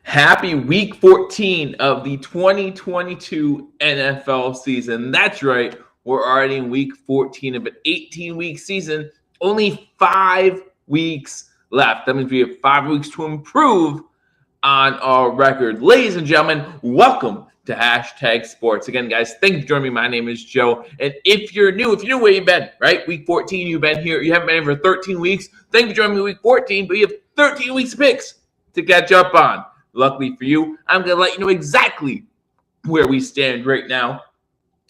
Happy week 14 of the 2022 NFL season. That's right. We're already in week 14 of an 18-week season. Only 5 weeks left. That means we have 5 weeks to improve on our record. Ladies and gentlemen, welcome to Hashtag Sports. Again, guys, thank you for joining me. My name is Joe. And if you're new where you've been, right? Week 14, you've been here. You haven't been here for 13 weeks. Thank you for joining me week 14, but you have 13 weeks of picks to catch up on. Luckily for you, I'm going to let you know exactly where we stand right now.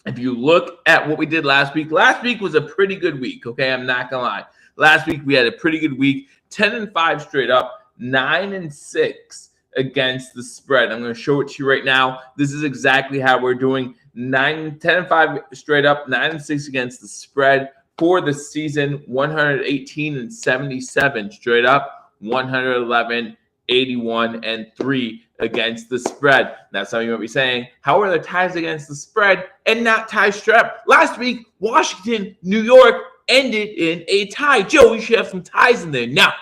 If you look at what we did last week was a pretty good week, okay? I'm not going to lie. Last week, we had a pretty good week, 10-5 straight up, 9-6 against the spread. I'm going to show it to you right now. This is exactly how we're doing. 10-5 straight up, 9-6 against the spread for the season, 118-77 straight up, 111 81-3 against the spread. Now, some of you might be saying, how are the ties against the spread and not ties strap? Last week, Washington, New York ended in a tie. Joe, we should have some ties in there. Now,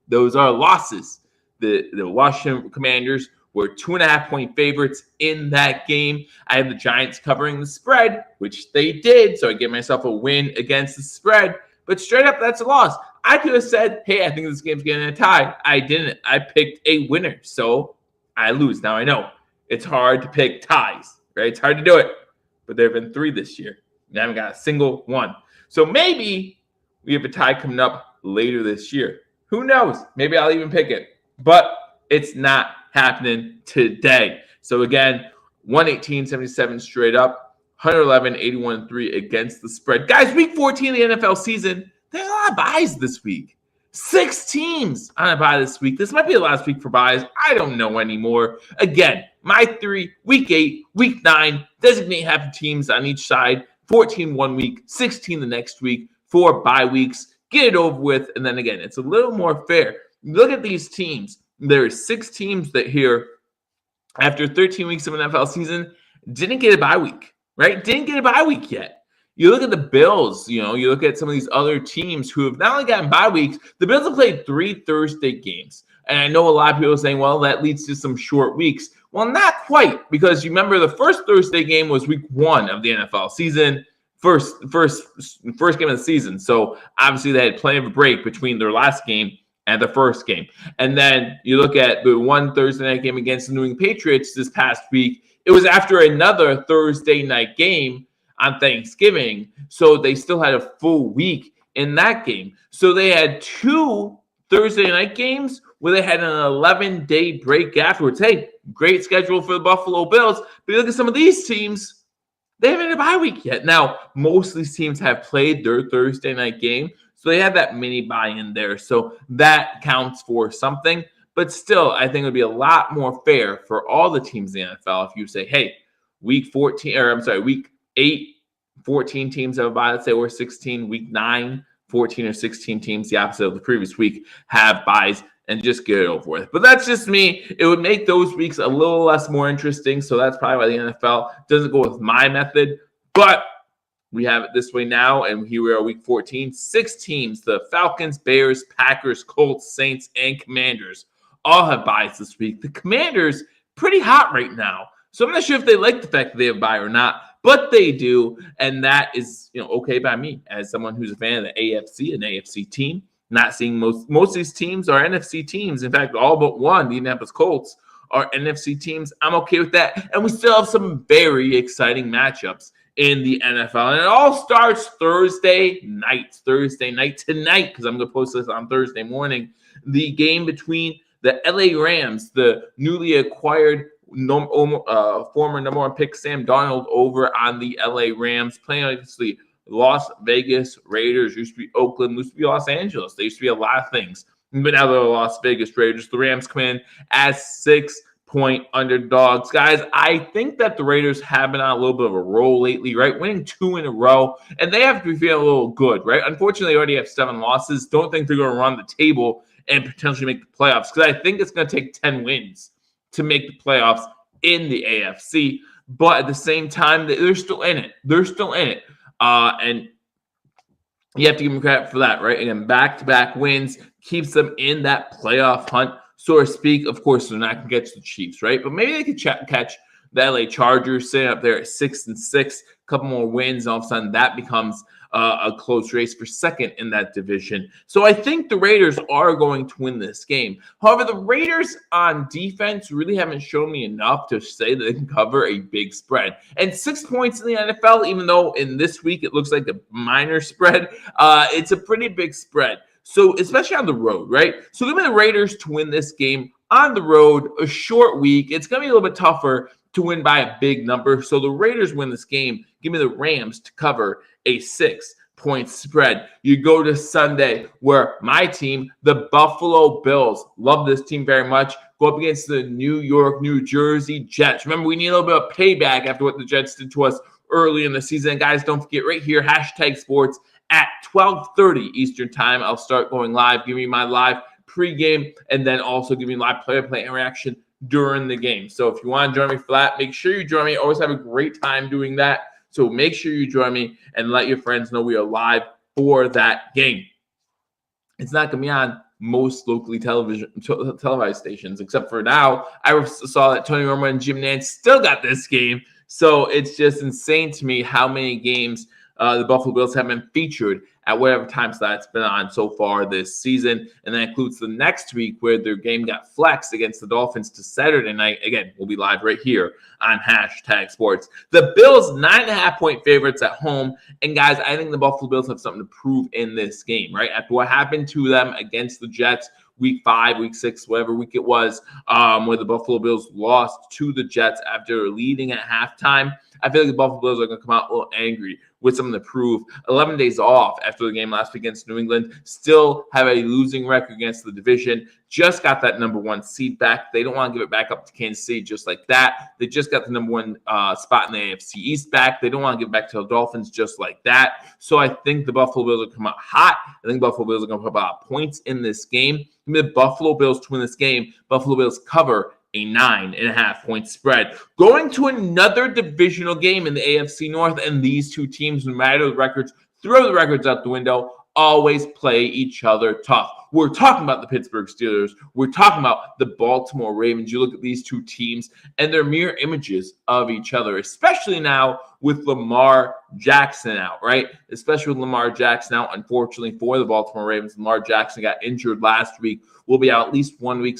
those are losses. The Washington Commanders were 2.5-point favorites in that game. I have the Giants covering the spread, which they did, so I give myself a win against the spread. But straight up, that's a loss. I could have said, hey, I think this game's getting a tie. I didn't. I picked a winner, so I lose. Now I know it's hard to pick ties, right? It's hard to do it, but there have been 3 this year. I haven't got a single one. So maybe we have a tie coming up later this year. Who knows? Maybe I'll even pick it, but it's not happening today. So again, 118-77 straight up, 111-81-3 against the spread. Guys, week 14 of the NFL season, there's a lot of buys this week. 6 teams on a buy this week. This might be the last week for buys. I don't know anymore. Again, my 3, week 8, week 9, designate half teams on each side. 14 one week, 16 the next week, 4 bye weeks. Get it over with. And then again, it's a little more fair. Look at these teams. There are 6 teams that here, after 13 weeks of an NFL season, didn't get a bye week, right? Didn't get a bye week yet. You look at the Bills, you look at some of these other teams who have not only gotten bye weeks, the Bills have played 3 Thursday games. And I know a lot of people are saying, well, that leads to some short weeks. Well, not quite, because you remember the first Thursday game was week 1 of the NFL season, first game of the season. So obviously they had plenty of a break between their last game and the first game. And then you look at the one Thursday night game against the New England Patriots this past week. It was after another Thursday night game on Thanksgiving, so they still had a full week in that game. So they had 2 Thursday night games where they had an 11-day break afterwards. Hey, great schedule for the Buffalo Bills. But you look at some of these teams, they haven't had a bye week yet. Now, most of these teams have played their Thursday night game, so they have that mini bye in there. So that counts for something. But still, I think it would be a lot more fair for all the teams in the NFL if you say, hey, week 8, 14 teams have a bye. Let's say we're 16. Week 9, 14 or 16 teams, the opposite of the previous week, have buys, and just get it over with. But that's just me. It would make those weeks a little less more interesting. So that's probably why the NFL doesn't go with my method. But we have it this way now, and here we are, week 14. 6 teams, the Falcons, Bears, Packers, Colts, Saints, and Commanders, all have buys this week. The Commanders, pretty hot right now. So I'm not sure if they like the fact that they have a bye or not, but they do, and that is okay by me as someone who's a fan of the AFC, an AFC team. Not seeing most of these teams are NFC teams. In fact, all but one, the Indianapolis Colts, are NFC teams. I'm okay with that, and we still have some very exciting matchups in the NFL, and it all starts Thursday night tonight, because I'm going to post this on Thursday morning. The game between the LA Rams, the newly acquired former number 1 pick Sam Darnold, over on the LA Rams, playing against the Las Vegas Raiders. Used to be Oakland, used to be Los Angeles. They used to be a lot of things, but now they're the Las Vegas Raiders. The Rams come in as 6-point underdogs. Guys, I think that the Raiders have been on a little bit of a roll lately, right? Winning 2 in a row, and they have to be feeling a little good, right? Unfortunately, they already have 7 losses. Don't think they're going to run the table and potentially make the playoffs, because I think it's going to take 10 wins to make the playoffs in the AFC. But at the same time, they're still in it. And you have to give them credit for that, right? And back-to-back wins keeps them in that playoff hunt so to speak. Of course, they're not going to catch the Chiefs, right? But maybe they could catch the LA Chargers sitting up there at 6-6, a couple more wins, and all of a sudden that becomes a close race for second in that division. So I think the Raiders are going to win this game. However, the Raiders on defense really haven't shown me enough to say that they can cover a big spread. And 6 points in the NFL, even though in this week it looks like a minor spread, it's a pretty big spread. So especially on the road, right? So give me the Raiders to win this game on the road, a short week. It's going to be a little bit tougher to win by a big number. So the Raiders win this game. Give me the Rams to cover a 6-point spread. You go to Sunday where my team, the Buffalo Bills, love this team very much, go up against the New York, New Jersey Jets. Remember, we need a little bit of payback after what the Jets did to us early in the season. And guys, don't forget right here, #sports at 12:30 Eastern time. I'll start going live, giving you my live pregame, and then also giving live play-by-play interaction during the game. So if you want to join me for that, make sure you join me. Always have a great time doing that. So make sure you join me and let your friends know we are live for that game. It's not going to be on most locally televised stations, except for now. I saw that Tony Romo and Jim Nantz still got this game. So it's just insane to me how many games the Buffalo Bills have been featured at whatever time slot it's been on so far this season. And that includes the next week where their game got flexed against the Dolphins to Saturday night. Again, we'll be live right here on #sports. The Bills, 9.5-point favorites at home. And guys, I think the Buffalo Bills have something to prove in this game, right? After what happened to them against the Jets, week 5, week 6, whatever week it was, where the Buffalo Bills lost to the Jets after leading at halftime. I feel like the Buffalo Bills are going to come out a little angry with something to prove. 11 days off after the game last week against New England, still have a losing record against the division. Just got that number 1 seed back. They don't want to give it back up to Kansas City just like that. They just got the number 1 spot in the AFC East back. They don't want to give it back to the Dolphins just like that. So I think the Buffalo Bills will come out hot. I think Buffalo Bills are going to put about points in this game. Give me the Buffalo Bills to win this game. Buffalo Bills cover a 9.5-point spread. Going to another divisional game in the AFC North, and these two teams, no matter the records, throw the records out the window, always play each other tough. We're talking about the Pittsburgh Steelers. We're talking about the Baltimore Ravens. You look at these two teams, and they're mirror images of each other, especially now with Lamar Jackson out, right? Especially with Lamar Jackson out, unfortunately, for the Baltimore Ravens. Lamar Jackson got injured last week. Will be out at least 1 week.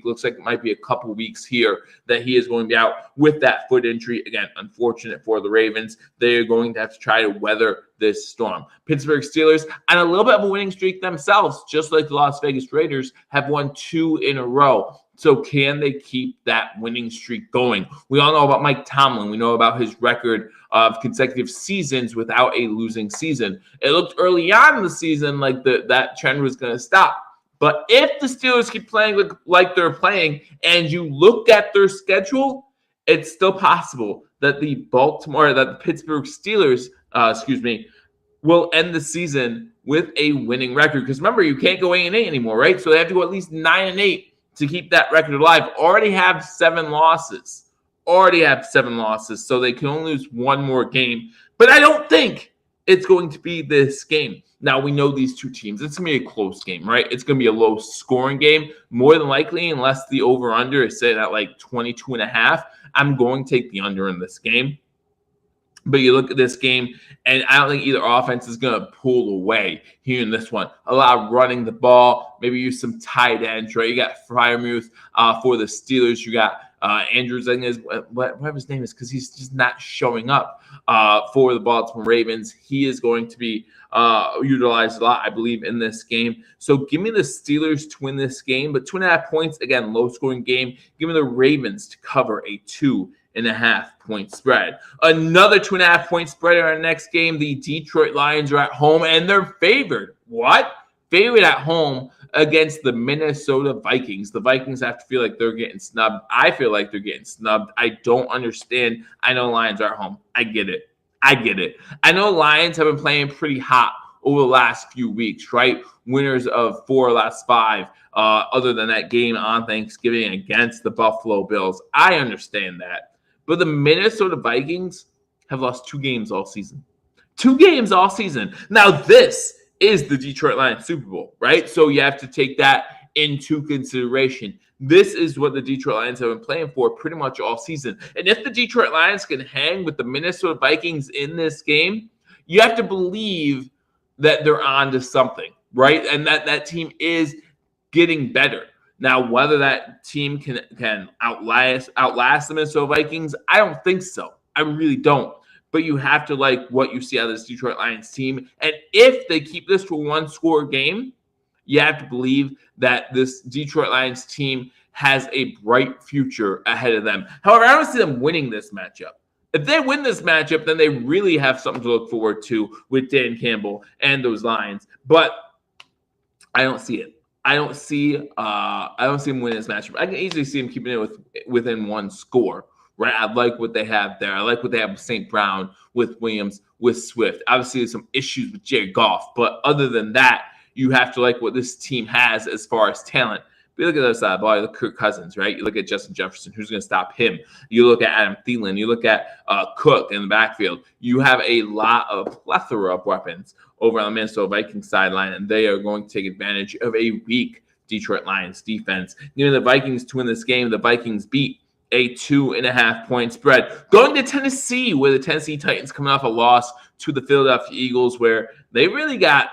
Looks like it might be a couple weeks here that he is going to be out with that foot injury. Again, unfortunate for the Ravens. They are going to have to try to weather this storm. Pittsburgh Steelers on a little bit of a winning streak themselves, just like the Las Vegas Raiders, have won 2 in a row. So can they keep that winning streak going? We all know about Mike Tomlin. We know about his record of consecutive seasons without a losing season. It looked early on in the season like that trend was going to stop. But if the Steelers keep playing like they're playing and you look at their schedule, it's still possible that the Pittsburgh Steelers, will end the season with a winning record. Because remember, you can't go 8-8 anymore, right? So they have to go at least 9-8 to keep that record alive. Already have 7 losses. So they can only lose 1 more game. But I don't think it's going to be this game. Now, we know these two teams. It's going to be a close game, right? It's going to be a low-scoring game, more than likely, unless the over-under is set at like 22.5. I'm going to take the under in this game. But you look at this game, and I don't think either offense is going to pull away here in this one. A lot of running the ball, maybe use some tight ends, right? You got Freiermuth for the Steelers. You got Andrews, I think whatever his name is, because he's just not showing up for the Baltimore Ravens. He is going to be utilized a lot, I believe, in this game. So give me the Steelers to win this game, but 2.5 points, again, low-scoring game. Give me the Ravens to cover a 2.5-point spread. Another 2.5-point spread in our next game. The Detroit Lions are at home, and they're favored. What? Favored at home against the Minnesota Vikings. The Vikings have to feel like they're getting snubbed. I feel like they're getting snubbed. I don't understand. I know Lions are at home. I get it. I know Lions have been playing pretty hot over the last few weeks, right? Winners of 4 last 5, other than that game on Thanksgiving against the Buffalo Bills. I understand that. But the Minnesota Vikings have lost 2 games all season. 2 games all season. Now, this is the Detroit Lions Super Bowl, right? So you have to take that into consideration. This is what the Detroit Lions have been playing for pretty much all season. And if the Detroit Lions can hang with the Minnesota Vikings in this game, you have to believe that they're on to something, right? And that team is getting better. Now, whether that team can outlast the Minnesota Vikings, I don't think so. I really don't. But you have to like what you see out of this Detroit Lions team. And if they keep this to a one-score game, you have to believe that this Detroit Lions team has a bright future ahead of them. However, I don't see them winning this matchup. If they win this matchup, then they really have something to look forward to with Dan Campbell and those Lions. But I don't see it. I don't see them winning this matchup. I can easily see them keeping it within one score. Right, I like what they have there. I like what they have with St. Brown, with Williams, with Swift. Obviously, there's some issues with Jared Goff, but other than that, you have to like what this team has as far as talent. But you look at the other side of the ball, you look at Kirk Cousins, right? You look at Justin Jefferson, who's going to stop him? You look at Adam Thielen. You look at Cook in the backfield. You have a lot of plethora of weapons over on the Minnesota Vikings sideline, and they are going to take advantage of a weak Detroit Lions defense. You know, the Vikings to win this game, the Vikings beat a 2.5-point spread. Going to Tennessee, where the Tennessee Titans coming off a loss to the Philadelphia Eagles, where they really got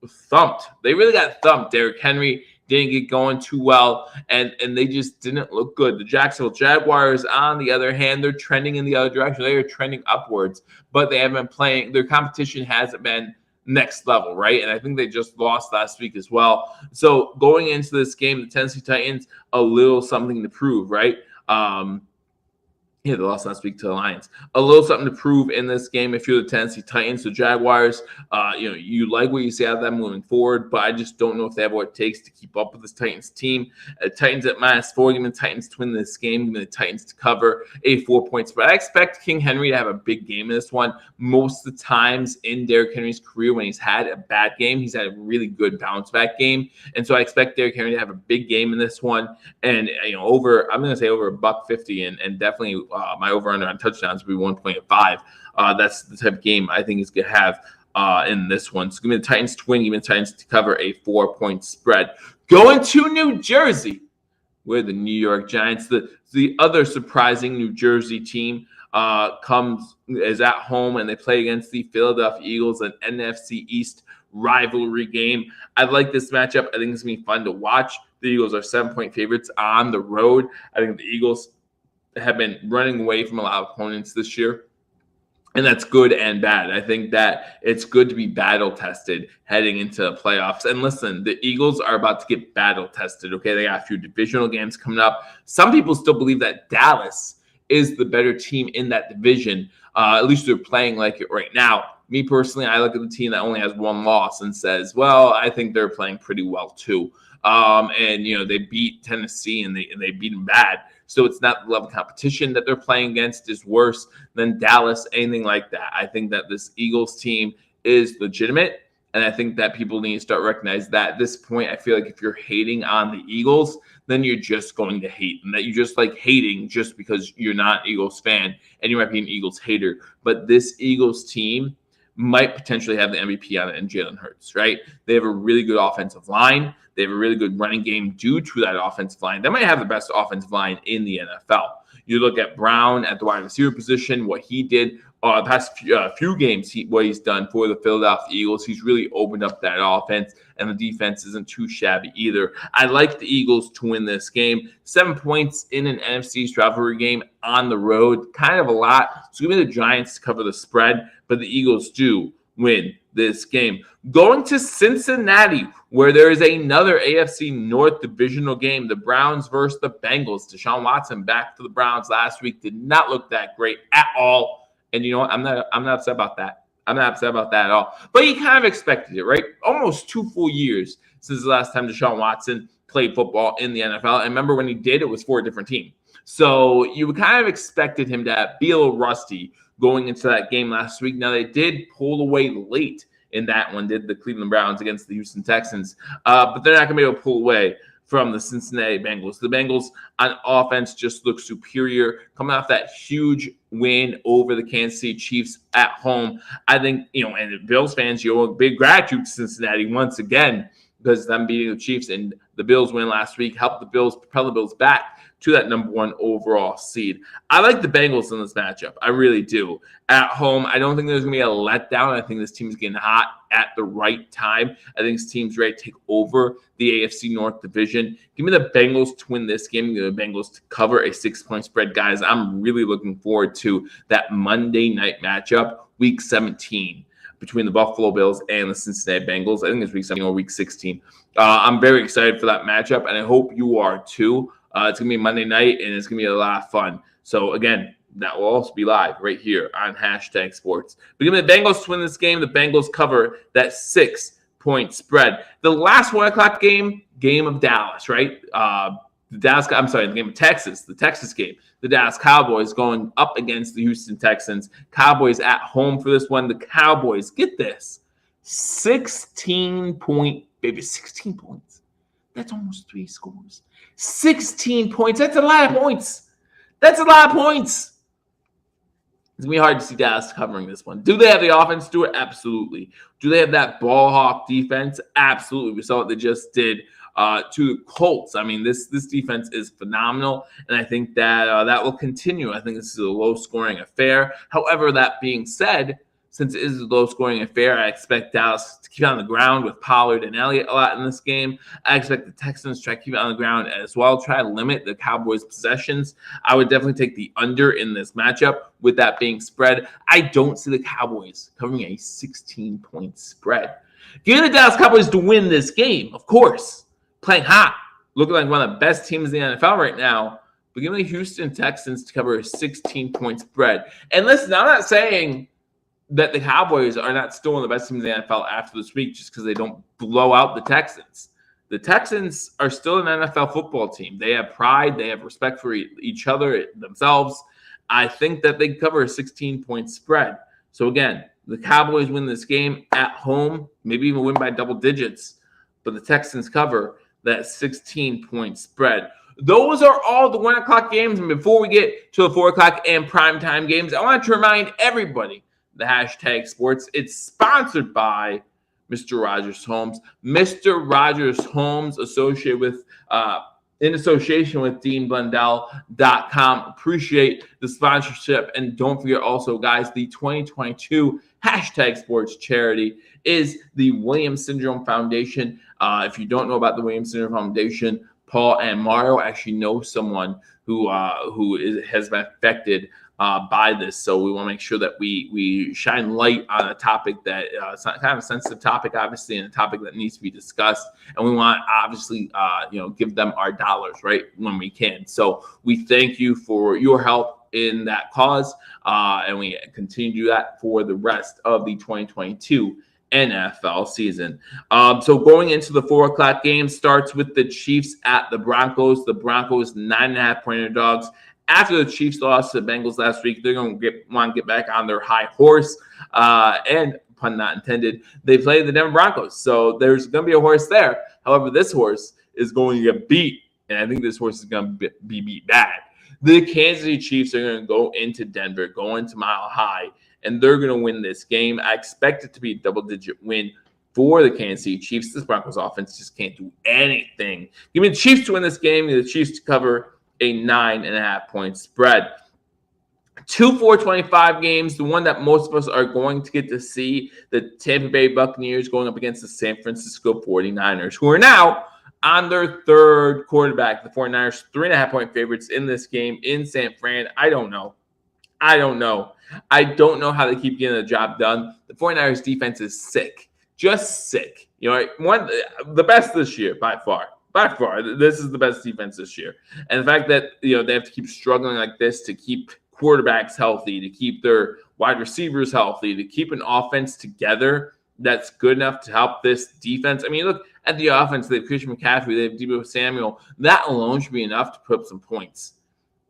thumped. Derrick Henry didn't get going too well, and they just didn't look good. The Jacksonville Jaguars, on the other hand, they're trending in the other direction. They are trending upwards, but they haven't been playing. Their competition hasn't been next level, right? And I think they just lost last week as well. So going into this game, the Tennessee Titans, a little something to prove, right? They lost last week to the Lions. A little something to prove in this game if you're the Tennessee Titans. The Jaguars, you like what you see out of them moving forward, but I just don't know if they have what it takes to keep up with this Titans team. Titans at -4, give me the Titans to win this game. Give me the Titans to cover a 4-point spread. I expect King Henry to have a big game in this one. most of the times in Derrick Henry's career when he's had a bad game, he's had a really good bounce back game. And so I expect Derrick Henry to have a big game in this one. And, I'm going to say over $150 and definitely my over under on touchdowns will be 1.5. That's the type of game I think he's going to have in this one. So give me the Titans to win, give me the Titans to cover a 4-point spread. Going to New Jersey, where the New York Giants, the other surprising New Jersey team, is at home, and they play against the Philadelphia Eagles, an NFC East rivalry game. I like this matchup. I think it's going to be fun to watch. The Eagles are 7-point favorites on the road. I think the Eagles have been running away from a lot of opponents this year, and that's good and bad. I think that it's good to be battle tested heading into the playoffs. And listen, the Eagles are about to get battle tested. Okay, they got a few divisional games coming up. Some people still believe that Dallas is the better team in that division. At least they're playing like it right now. Me personally, I look at the team that only has one loss and says, well, I think they're playing pretty well too. And they beat Tennessee and they beat them bad. So it's not the level of competition that they're playing against is worse than Dallas, anything like that. I think that this Eagles team is legitimate. And I think that people need to start recognizing that at this point. I feel like if you're hating on the Eagles, then you're just going to hate, and that you just like hating just because you're not an Eagles fan and you might be an Eagles hater. But this Eagles team might potentially have the MVP on it in Jalen Hurts, right? They have a really good offensive line. They have a really good running game due to that offensive line. They might have the best offensive line in the NFL. You look at Brown at the wide receiver position, what he did the past few games, what he's done for the Philadelphia Eagles. He's really opened up that offense, and the defense isn't too shabby either. I like the Eagles to win this game. 7 points in an NFC East rivalry game on the road, kind of a lot. So give me the Giants to cover the spread, but the Eagles do win this game. Going to Cincinnati, where there is another AFC North divisional game, the Browns versus the Bengals. Deshaun Watson back to the Browns last week, did not look that great at all. And you know what? I'm not upset about that. I'm not upset about that at all. But you kind of expected it, right? Almost 2 full years since the last time Deshaun Watson played football in the NFL. And remember when he did, it was for a different team. So you kind of expected him to be a little rusty going into that game last week. Now, they did pull away late in that one, did the Cleveland Browns against the Houston Texans. But they're not going to be able to pull away from the Cincinnati Bengals. The Bengals on offense just look superior, coming off that huge win over the Kansas City Chiefs at home. I think, and the Bills fans, you owe a big gratitude to Cincinnati once again, because them beating the Chiefs and the Bills win last week helped the Bills propel the Bills back to that number 1 overall seed. I like the Bengals in this matchup. I really do. At home, I don't think there's going to be a letdown. I think this team is getting hot at the right time. I think this team's ready to take over the AFC North division. Give me the Bengals to win this game. Give me the Bengals to cover a 6-point spread. Guys, I'm really looking forward to that Monday night matchup, Week 17. Between the Buffalo Bills and the Cincinnati Bengals. I think it's Week 17 or Week 16. I'm very excited for that matchup, and I hope you are too. It's going to be Monday night, and it's going to be a lot of fun. So, again, that will also be live right here on Hashtag Sports. But give me the Bengals to win this game. The Bengals cover that 6-point spread. The last 1 o'clock game of Dallas, right? The game of Texas, the Texas game. The Dallas Cowboys going up against the Houston Texans. Cowboys at home for this one. The Cowboys, get this, 16 points. That's almost 3 scores. 16 points. That's a lot of points. It's going to be hard to see Dallas covering this one. Do they have the offense to do it? Absolutely. Do they have that ball hawk defense? Absolutely. We saw what they just did to the Colts. I mean, this defense is phenomenal, and I think that that will continue. I think this is a low-scoring affair. However, that being said, since it is a low-scoring affair, I expect Dallas to keep it on the ground with Pollard and Elliott a lot in this game. I expect the Texans to try to keep it on the ground as well, try to limit the Cowboys' possessions. I would definitely take the under in this matchup. With that being spread, I don't see the Cowboys covering a 16-point spread. Give the Dallas Cowboys to win this game, of course. Playing hot, looking like one of the best teams in the NFL right now. But give me the Houston Texans to cover a 16-point spread. And listen, I'm not saying that the Cowboys are not still one of the best teams in the NFL after this week just because they don't blow out the Texans. The Texans are still an NFL football team. They have pride. They have respect for each other, themselves. I think that they cover a 16-point spread. So, again, the Cowboys win this game at home, maybe even win by double digits. But the Texans cover that 16-point spread. Those are all the 1 o'clock games. And before we get to the 4 o'clock and primetime games, I want to remind everybody the Hashtag Sports. It's sponsored by Mr. Rogers Homes. Mr. Rogers Homes, in association with DeanBlundell.com. Appreciate the sponsorship. And don't forget also, guys, the 2022 Hashtag Sports charity is the Williams Syndrome Foundation. If you don't know about the Williams Syndrome Foundation, Paul and Mario actually know someone who has been affected by this. So we want to make sure that we shine light on a topic that it's not kind of a sensitive topic, obviously, and a topic that needs to be discussed. And we want to obviously, give them our dollars, right, when we can. So we thank you for your help in that cause, and we continue to do that for the rest of the 2022 NFL season. So going into the 4 o'clock game starts with the Chiefs at the Broncos. The Broncos 9.5-point underdogs. After the Chiefs lost to the Bengals last week, they're going to want to get back on their high horse. And pun not intended, they play the Denver Broncos. So there's going to be a horse there. However, this horse is going to get beat. And I think this horse is going to be beat bad. The Kansas City Chiefs are going to go into Denver, go into Mile High, and they're going to win this game. I expect it to be a double-digit win for the Kansas City Chiefs. This Broncos offense just can't do anything. Give me the Chiefs to win this game. Give me the Chiefs to cover a 9.5-point spread. 2 4-25 games. The one that most of us are going to get to see, the Tampa Bay Buccaneers going up against the San Francisco 49ers, who are now on their third quarterback. The 49ers, 3.5-point favorites in this game in San Fran. I don't know how they keep getting the job done. The 49ers defense is sick. Just sick. The best this year by far. By far, this is the best defense this year. And the fact that, they have to keep struggling like this to keep quarterbacks healthy, to keep their wide receivers healthy, to keep an offense together that's good enough to help this defense. I mean, look at the offense. They have Christian McCaffrey. They have Deebo Samuel. That alone should be enough to put up some points.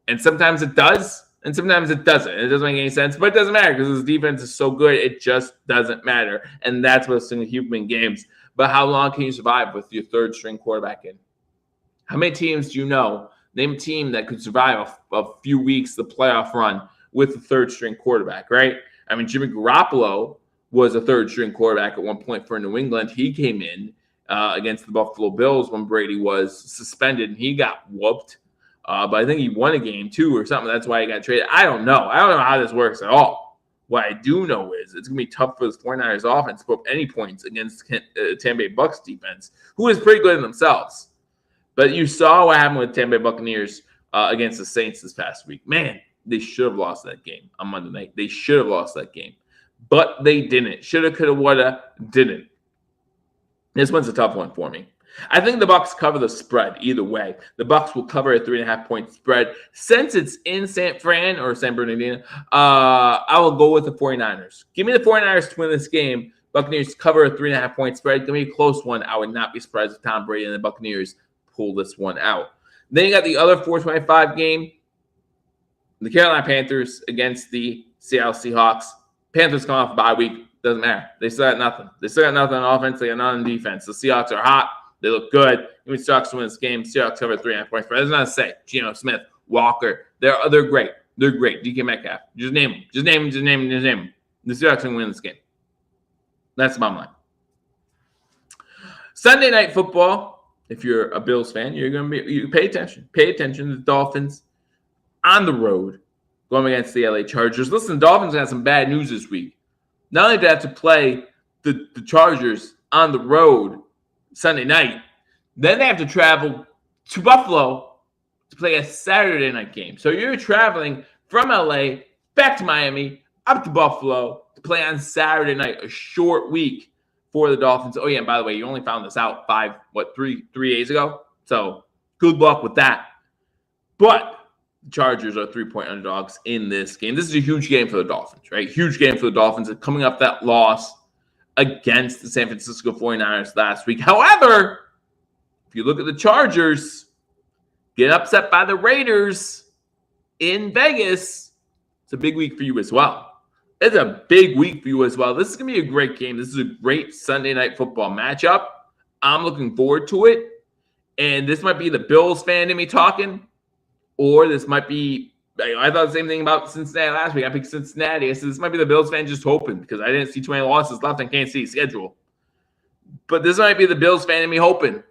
And sometimes it does, and sometimes it doesn't. It doesn't make any sense, but it doesn't matter because this defense is so good. It just doesn't matter. And that's what's going to keep them in games. But how long can you survive with your third-string quarterback in? How many teams do you know? Name a team that could survive a few weeks, the playoff run, with a third-string quarterback, right? I mean, Jimmy Garoppolo was a third-string quarterback at one point for New England. He came in against the Buffalo Bills when Brady was suspended, and he got whooped. But I think he won a game, too, or something. That's why he got traded. I don't know. I don't know how this works at all. What I do know is it's going to be tough for the 49ers offense to put up any points against Tampa Bay Bucs defense, who is pretty good in themselves. But you saw what happened with Tampa Bay Buccaneers against the Saints this past week. Man, they should have lost that game on Monday night. They should have lost that game. But they didn't. Shoulda, coulda, woulda, didn't. This one's a tough one for me. I think the Bucs cover the spread either way. The Bucs will cover a 3.5-point spread. Since it's in San Fran or San Bernardino, I will go with the 49ers. Give me the 49ers to win this game. Buccaneers cover a 3.5-point spread. Give me a close one. I would not be surprised if Tom Brady and the Buccaneers pull this one out. Then you got the other 425 game. The Carolina Panthers against the Seattle Seahawks. Panthers come off a bye week. Doesn't matter. They still got nothing. They still got nothing on offense. They got nothing on defense. The Seahawks are hot. They look good. Give me Seahawks to win this game. Seahawks cover 3.5 points. But that's not to say Geno Smith, Walker. They're great. They're great. DK Metcalf. Just name them. Just name them. The Seahawks can win this game. That's the bottom line. Sunday Night Football. If you're a Bills fan, you pay attention. Pay attention to the Dolphins on the road going against the LA Chargers. Listen, the Dolphins got some bad news this week. Not only do they have to play the Chargers on the road Sunday night, then they have to travel to Buffalo to play a Saturday night game. So you're traveling from LA back to Miami, up to Buffalo to play on Saturday night, a short week for the Dolphins. Oh, yeah, and by the way, you only found this out 3 days ago. So good luck with that. But the Chargers are 3-point underdogs in this game. This is a huge game for the Dolphins, right? Huge game for the Dolphins. Coming up that loss against the San Francisco 49ers last week. However, if you look at the Chargers, get upset by the Raiders in Vegas, it's a big week for you as well. It's a big week for you as well. This is going to be a great game. This is a great Sunday Night Football matchup. I'm looking forward to it. And this might be the Bills fan in me talking, or this might be, I thought the same thing about Cincinnati last week. I picked Cincinnati. I said this might be the Bills fan just hoping because I didn't see too many losses left and can't see schedule. But this might be the Bills fan in me hoping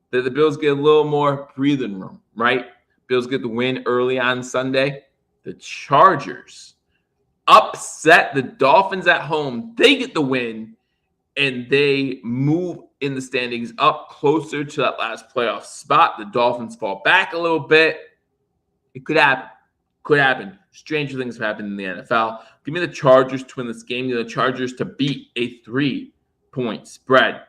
that the Bills get a little more breathing room, right? Bills get the win early on Sunday. The Chargers upset the Dolphins at home. They get the win, and they move in the standings up closer to that last playoff spot. The Dolphins fall back a little bit. It could happen. Could happen. Stranger things have happened in the NFL. Give me the Chargers to win this game. Give me the Chargers to beat a 3-point spread.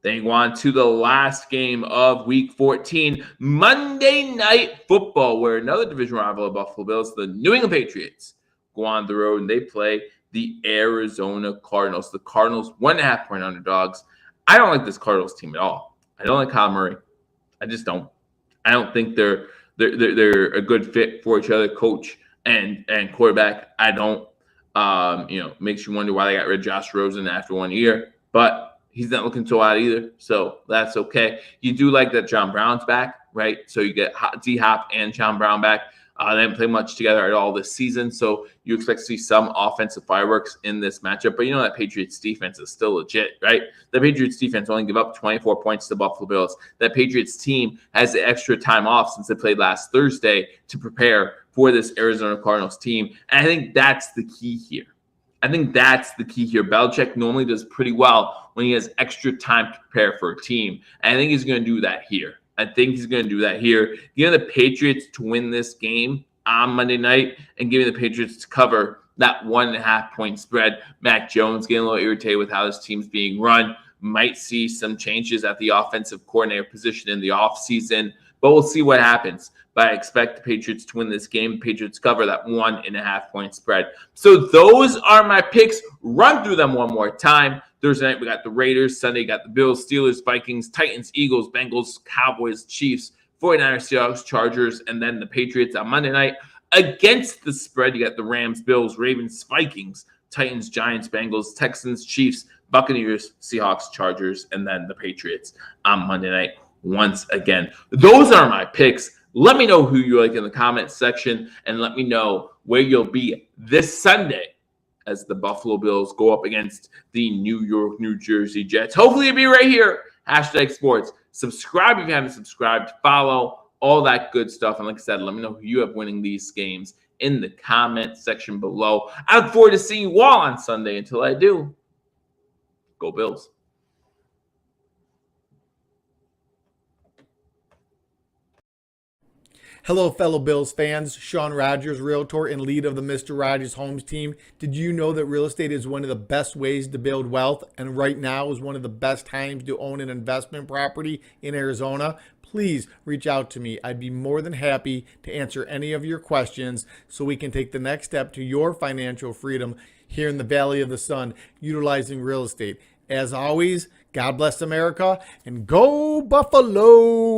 Then you go on to the last game of Week 14, Monday Night Football, where another division rival of Buffalo Bills, the New England Patriots, go on the road and they play the Arizona Cardinals. The Cardinals, 1.5-point underdogs. I don't like this Cardinals team at all. I don't like Kyle Murray. I just don't. I don't think they're a good fit for each other, coach and quarterback. I don't. Makes you wonder why they got rid of Josh Rosen after 1 year, but he's not looking so hot either, so that's okay. You do like that John Brown's back, right? So you get D-Hop and John Brown back. They haven't played much together at all this season, so you expect to see some offensive fireworks in this matchup. But you know that Patriots defense is still legit, right? The Patriots defense only give up 24 points to the Buffalo Bills. That Patriots team has the extra time off since they played last Thursday to prepare for this Arizona Cardinals team. And I think that's the key here. Belichick normally does pretty well when he has extra time to prepare for a team. And I think he's going to do that here. Give me the Patriots to win this game on Monday night and give me the Patriots to cover that 1.5-point spread. Mac Jones getting a little irritated with how this team's being run. Might see some changes at the offensive coordinator position in the offseason, but we'll see what happens. But I expect the Patriots to win this game. Patriots cover that 1.5-point spread. So those are my picks. Run through them one more time. Thursday night, we got the Raiders. Sunday, got the Bills, Steelers, Vikings, Titans, Eagles, Bengals, Cowboys, Chiefs, 49ers, Seahawks, Chargers, and then the Patriots on Monday night. Against the spread, you got the Rams, Bills, Ravens, Vikings, Titans, Giants, Bengals, Texans, Chiefs, Buccaneers, Seahawks, Chargers, and then the Patriots on Monday night once again. Those are my picks. Let me know who you like in the comments section, and let me know where you'll be this Sunday as the Buffalo Bills go up against the New York, New Jersey Jets. Hopefully you'll be right here. #sports. Subscribe if you haven't subscribed. Follow, all that good stuff. And like I said, let me know who you have winning these games in the comment section below. I look forward to seeing you all on Sunday. Until I do, go Bills. Hello, fellow Bills fans. Sean Rogers, Realtor and lead of the Mr. Rogers Homes team. Did you know that real estate is one of the best ways to build wealth? And right now is one of the best times to own an investment property in Arizona? Please reach out to me. I'd be more than happy to answer any of your questions so we can take the next step to your financial freedom here in the Valley of the Sun, utilizing real estate. As always, God bless America and go Buffalo!